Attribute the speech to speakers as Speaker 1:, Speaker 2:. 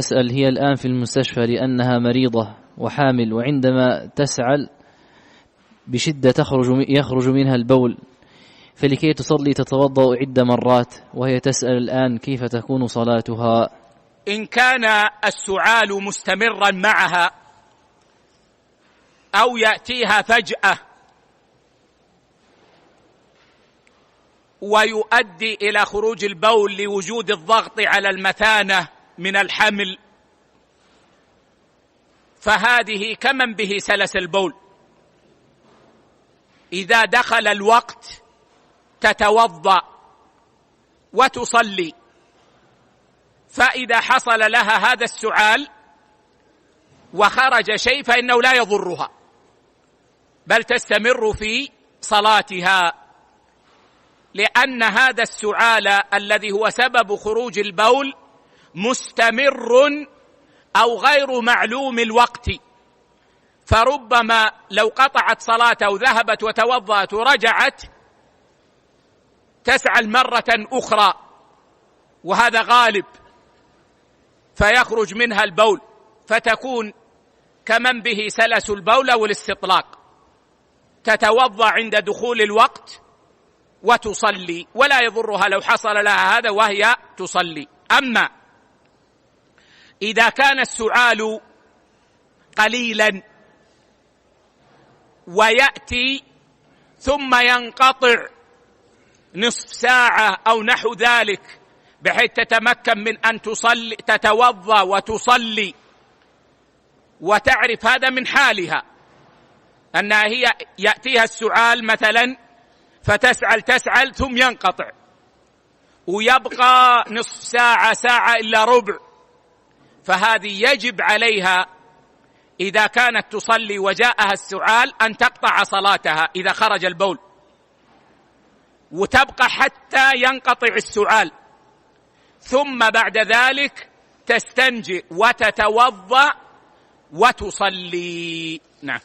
Speaker 1: تسأل هي الآن في المستشفى لأنها مريضة وحامل، وعندما تسعل بشدة يخرج منها البول، فلكي تصلي تتوضأ عدة مرات، وهي تسأل الآن كيف تكون صلاتها.
Speaker 2: إن كان السعال مستمرا معها أو يأتيها فجأة ويؤدي إلى خروج البول لوجود الضغط على المثانة من الحمل، فهذه كمن به سلس البول. إذا دخل الوقت تتوضأ وتصلي، فإذا حصل لها هذا السعال وخرج شيء فإنه لا يضرها، بل تستمر في صلاتها، لأن هذا السعال الذي هو سبب خروج البول مستمر أو غير معلوم الوقت، فربما لو قطعت صلاته وذهبت وتوضأت ورجعت تسعل مرة أخرى، وهذا غالب، فيخرج منها البول، فتكون كمن به سلس البول والاستطلاق، تتوضأ عند دخول الوقت وتصلي، ولا يضرها لو حصل لها هذا وهي تصلي. أما إذا كان السعال قليلا ويأتي ثم ينقطع نصف ساعة أو نحو ذلك بحيث تتمكن من أن تتوضأ وتصلي، وتعرف هذا من حالها أنها هي يأتيها السعال مثلا فتسعل ثم ينقطع ويبقى نصف ساعة ساعة إلا ربع، فهذه يجب عليها إذا كانت تصلي وجاءها السعال أن تقطع صلاتها إذا خرج البول، وتبقى حتى ينقطع السعال، ثم بعد ذلك تستنجي وتتوضأ وتصلي. نعم.